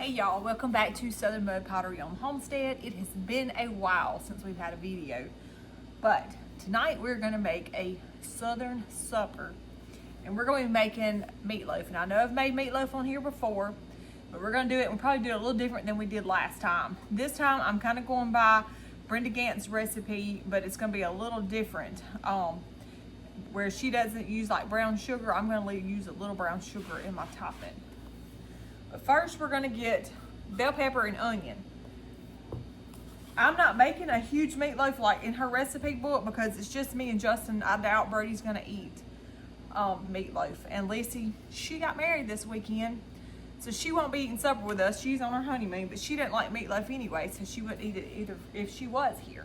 Hey y'all, welcome back to Southern Mud Pottery on Homestead. It has been a while since we've had a video, but tonight we're gonna make a Southern supper and we're going to be making meatloaf. And I know I've made meatloaf on here before, but we're gonna do it, we'll probably do it a little different than we did last time. This time I'm kind of going by Brenda Gant's recipe, but it's gonna be a little different. Where she doesn't use like brown sugar, I'm gonna use a little brown sugar in my topping. But first we're gonna get bell pepper and onion. I'm not making a huge meatloaf like in her recipe book because it's just me and Justin. I doubt Brody's gonna eat meatloaf. And Lissy, she got married this weekend, so she won't be eating supper with us. She's on her honeymoon, but she didn't like meatloaf anyway, so she wouldn't eat it either if she was here.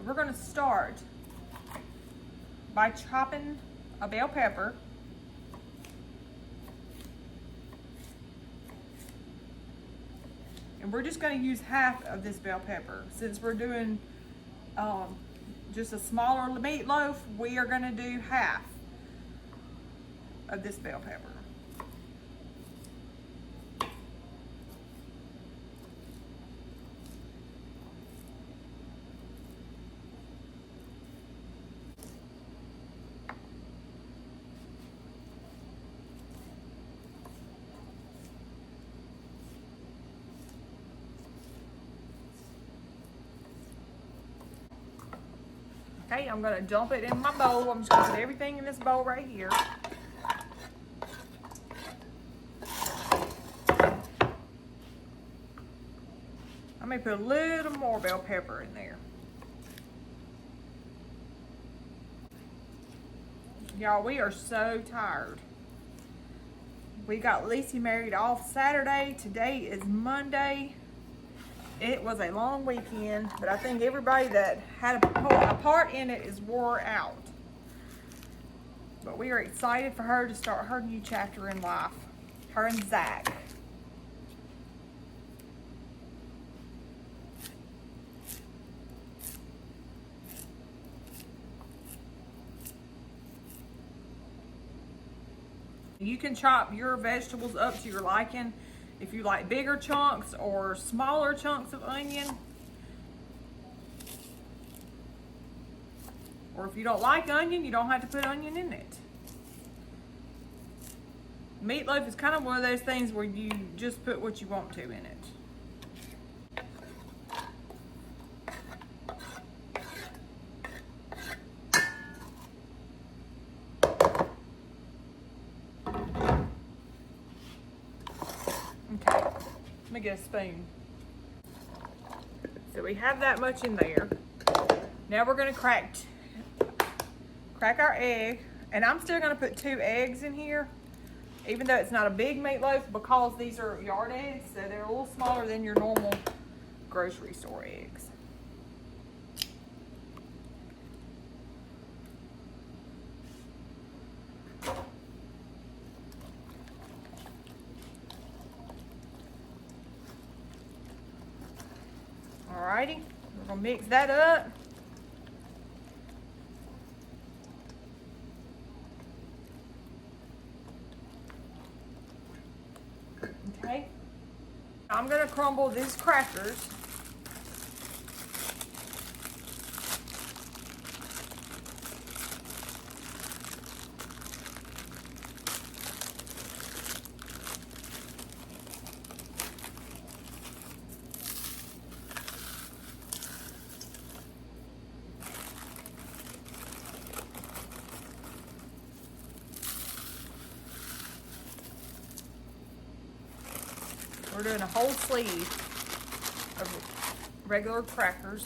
We're gonna start by chopping a bell pepper. And we're just going to use half of this bell pepper. Since we're doing just a smaller meatloaf, we are going to do half of this bell pepper. Okay, I'm gonna dump it in my bowl. I'm just gonna put everything in this bowl right here. I may put a little more bell pepper in there. Y'all, we are so tired. We got Lacey married off Saturday. Today is Monday. It was a long weekend, but I think everybody that had a part in it is wore out. But we are excited for her to start her new chapter in life. Her and Zach. You can chop your vegetables up to your liking. If you like bigger chunks or smaller chunks of onion. Or if you don't like onion, you don't have to put onion in it. Meatloaf is kind of one of those things where you just put what you want to in it. Okay, let me get a spoon. So we have that much in there. Now we're gonna crack our egg, and I'm still gonna put 2 eggs in here, even though it's not a big meatloaf, because these are yard eggs, so they're a little smaller than your normal grocery store eggs. Alrighty, we're gonna mix that up. Okay, I'm gonna crumble these crackers. We're doing a whole sleeve of regular crackers.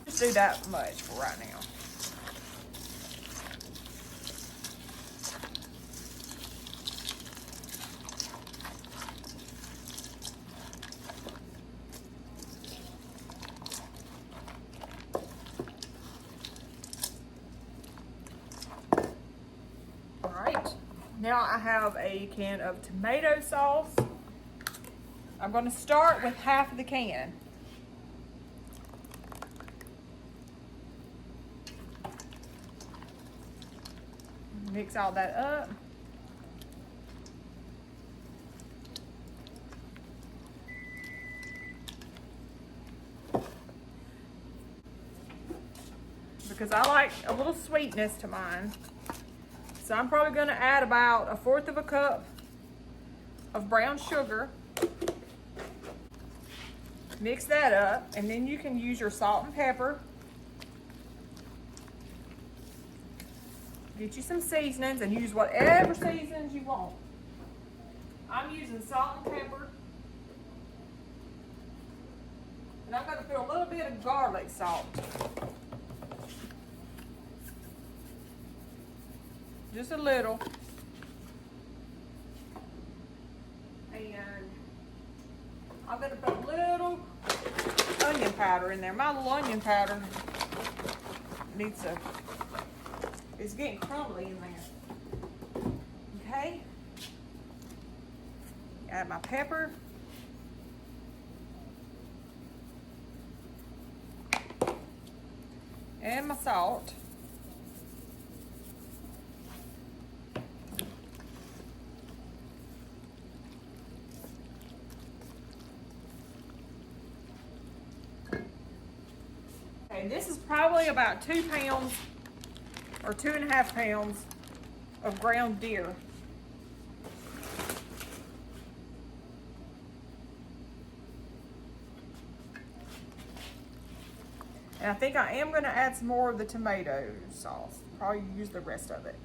Just do that much for right now. All right. Now I have a can of tomato sauce. I'm going to start with half of the can. Mix all that up. because I like a little sweetness to mine. So I'm probably going to add about 1/4 cup of brown sugar. Mix that up, and then you can use your salt and pepper. Get you some seasonings and use whatever seasonings you want. I'm using salt and pepper. And I'm going to put a little bit of garlic salt. Just a little. And I'm going to put a little onion powder in there. My little onion powder needs to, it's getting crumbly in there. Okay. Add my pepper. And my salt. Okay, this is probably about 2 pounds or 2.5 pounds of ground deer. And I think I am going to add some more of the tomato sauce. Probably use the rest of it.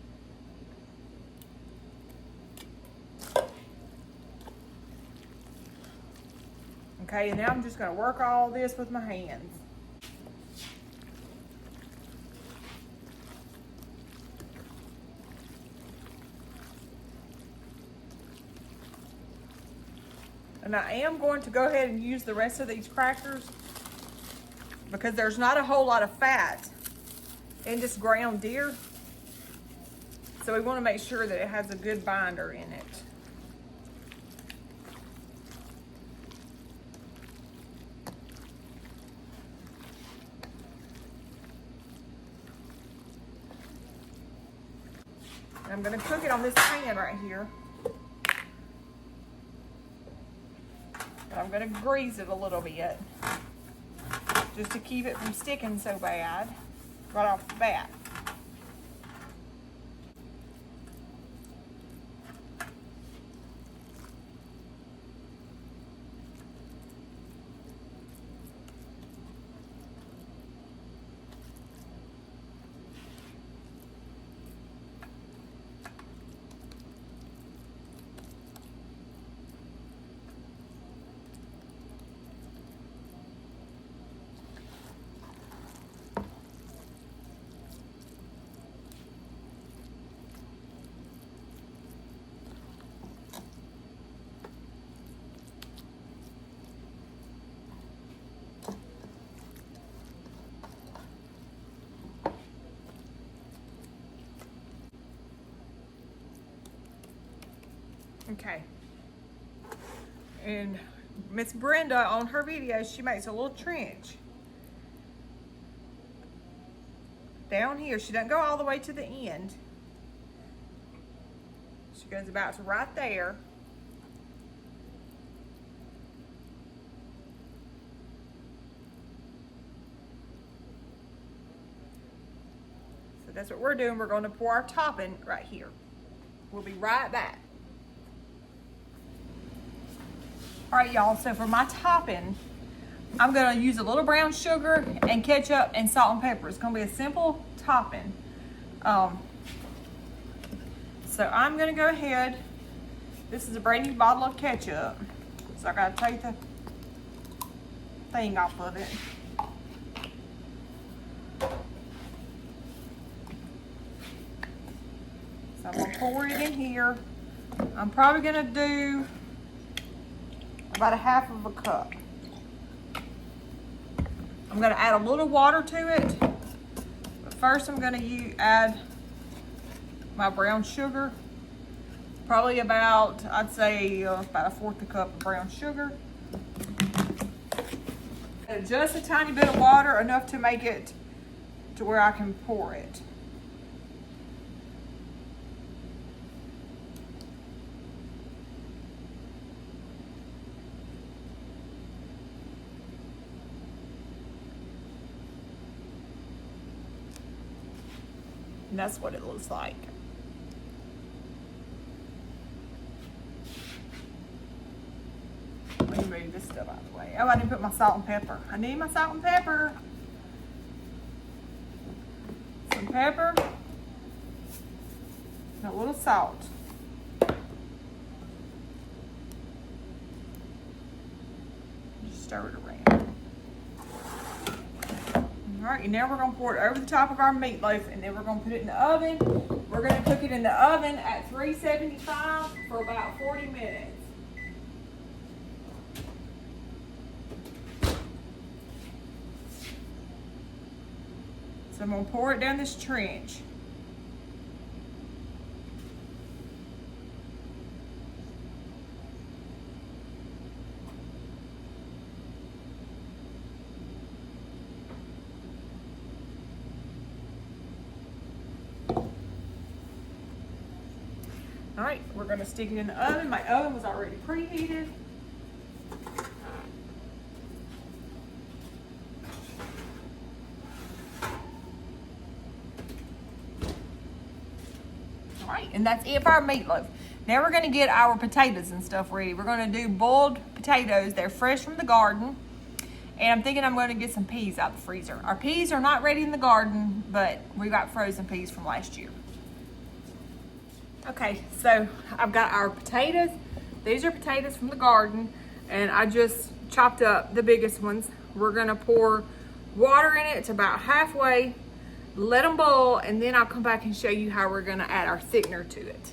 Okay, and now I'm just going to work all this with my hands. And I am going to go ahead and use the rest of these crackers because there's not a whole lot of fat in this ground deer. So we want to make sure that it has a good binder in it. And I'm going to cook it on this pan right here. And I'm going to grease it a little bit just to keep it from sticking so bad right off the bat. Okay. And Miss Brenda on her videos, she makes a little trench down here. She doesn't go all the way to the end. She goes about to right there. So that's what we're doing. We're going to pour our topping right here. We'll be right back. All right, y'all, so for my topping, I'm gonna use a little brown sugar and ketchup and salt and pepper. It's gonna be a simple topping. So I'm gonna go ahead, this is a brand new bottle of ketchup. So I gotta take the thing off of it. So I'm gonna pour it in here. I'm probably gonna do about 1/2 cup. I'm going to add a little water to it, but first I'm going to add my brown sugar. Probably about, I'd say about 1/4 cup of brown sugar. And just a tiny bit of water, enough to make it to where I can pour it. And that's what it looks like. Let me move this stuff out of the way. Oh, I didn't put my salt and pepper. I need my salt and pepper. Some pepper. And a little salt. Just stir it around. All right, and now we're gonna pour it over the top of our meatloaf, and then we're gonna put it in the oven. We're gonna cook it in the oven at 375 for about 40 minutes. So I'm gonna pour it down this trench. All right, we're gonna stick it in the oven. My oven was already preheated. All right, and that's it for our meatloaf. Now we're gonna get our potatoes and stuff ready. We're gonna do boiled potatoes. They're fresh from the garden. And I'm thinking I'm gonna get some peas out of the freezer. Our peas are not ready in the garden, but we got frozen peas from last year. Okay, so I've got our potatoes. These are potatoes from the garden, and I just chopped up the biggest ones. We're gonna pour water in it to about halfway, let them boil, and then I'll come back and show you how we're gonna add our thickener to it.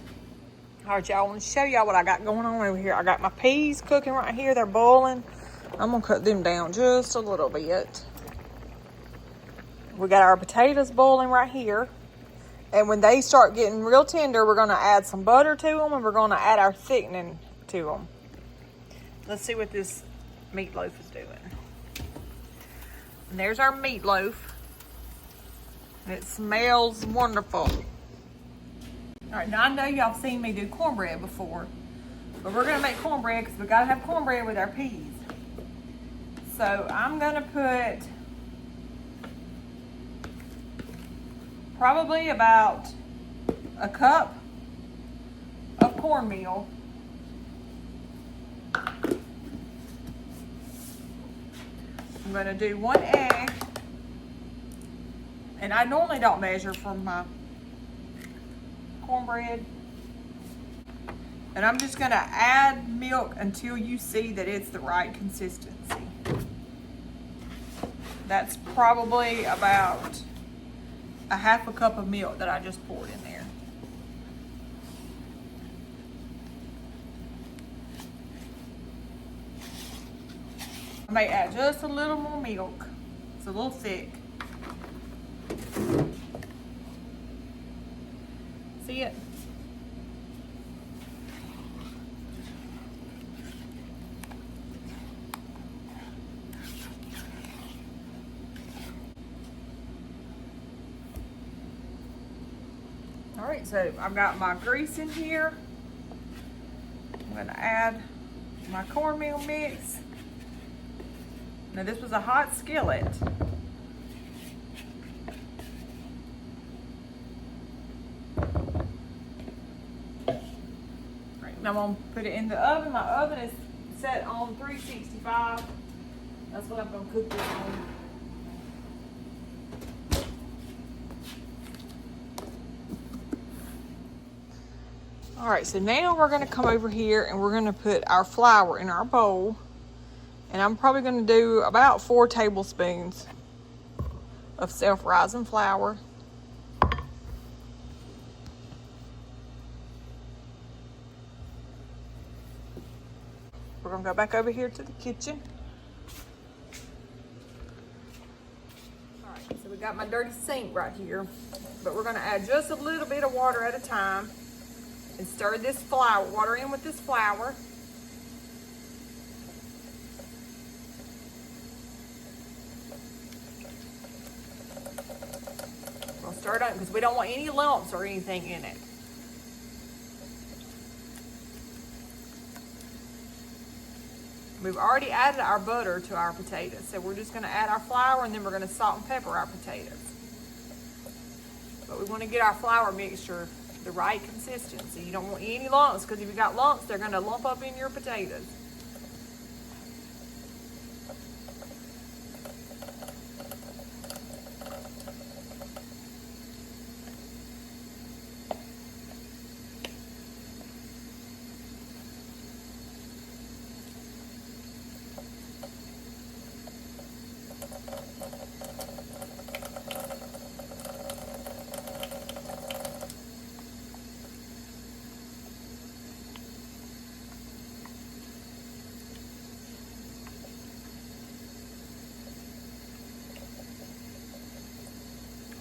All right, y'all, I want to show y'all what I got going on over here. I got my peas cooking right here. They're boiling. I'm gonna cut them down just a little bit. We got our potatoes boiling right here. And when they start getting real tender, we're gonna add some butter to them, and we're gonna add our thickening to them. Let's see what this meatloaf is doing. And there's our meatloaf. And it smells wonderful. All right, now I know y'all seen me do cornbread before, but we're gonna make cornbread because we gotta have cornbread with our peas. So I'm gonna put probably about a cup of cornmeal. I'm gonna do 1 egg. And I normally don't measure for my cornbread. And I'm just gonna add milk until you see that it's the right consistency. That's probably about a half a cup of milk that I just poured in there. I may add just a little more milk. It's a little thick. See it? All right, so I've got my grease in here. I'm gonna add my cornmeal mix. Now this was a hot skillet. Right, now I'm gonna put it in the oven. My oven is set on 365. That's what I'm gonna cook this on. All right, so now we're gonna come over here and we're gonna put our flour in our bowl. And I'm probably gonna do about 4 tablespoons of self-rising flour. We're gonna go back over here to the kitchen. All right, so we got my dirty sink right here, but we're gonna add just a little bit of water at a time and stir this flour, water in with this flour. We'll stir it up because we don't want any lumps or anything in it. We've already added our butter to our potatoes, so we're just gonna add our flour and then we're gonna salt and pepper our potatoes. But we want to get our flour mixture the right consistency. You don't want any lumps, because if you got lumps, they're going to lump up in your potatoes.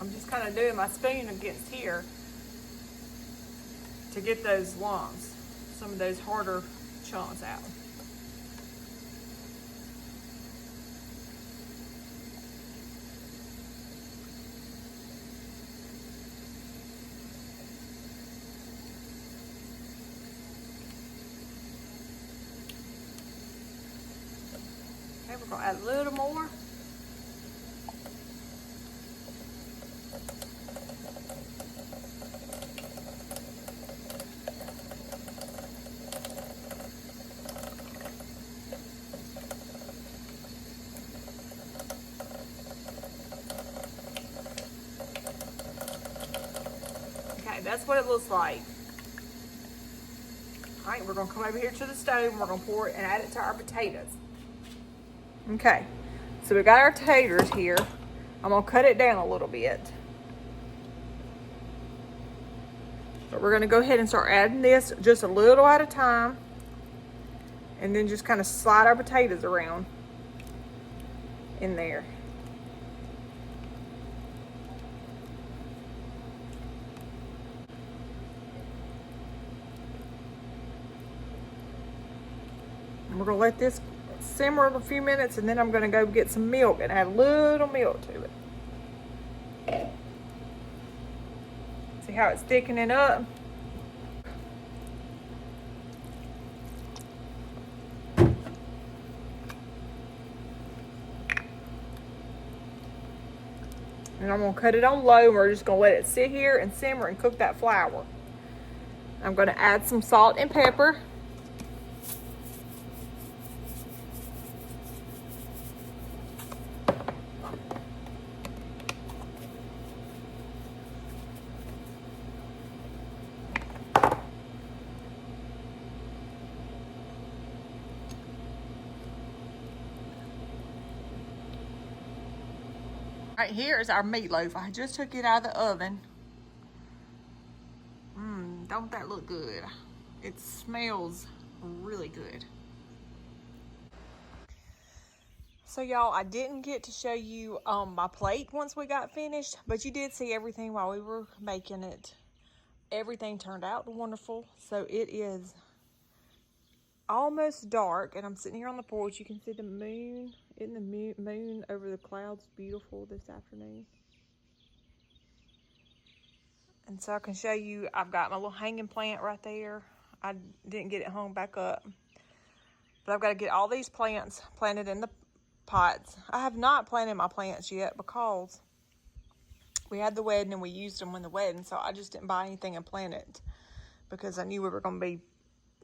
I'm just kind of doing my spoon against here to get those lumps, some of those harder chunks out. Okay, we're going to add a little more. Okay, that's what it looks like. All right, we're gonna come over here to the stove and we're gonna pour it and add it to our potatoes. Okay, so we got our taters here. I'm gonna cut it down a little bit. But we're gonna go ahead and start adding this just a little at a time, and then just kind of slide our potatoes around in there. We're gonna let this simmer a few minutes, and then I'm gonna go get some milk and add a little milk to it. See how it's thickening up? And I'm gonna cut it on low, and we're just gonna let it sit here and simmer and cook that flour. I'm gonna add some salt and pepper. Right here is our meatloaf. I just took it out of the oven. Don't that look good? It smells really good. So y'all, I didn't get to show you my plate once we got finished, but you did see everything while we were making it. Everything turned out wonderful. So it is almost dark, and I'm sitting here on the porch. You can see the moon. Isn't the moon over the clouds beautiful this afternoon? And so I can show you, I've got my little hanging plant right there. I didn't get it hung back up, but I've got to get all these plants planted in the pots. I have not planted my plants yet because we had the wedding and we used them in the wedding, so I just didn't buy anything and plant it because I knew we were going to be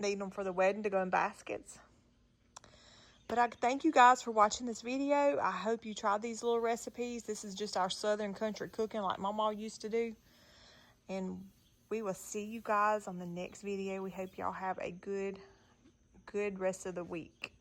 needing them for the wedding to go in baskets. But I thank you guys for watching this video. I hope you try these little recipes. This is just our Southern country cooking like Mama used to do. And we will see you guys on the next video. We hope y'all have a good rest of the week.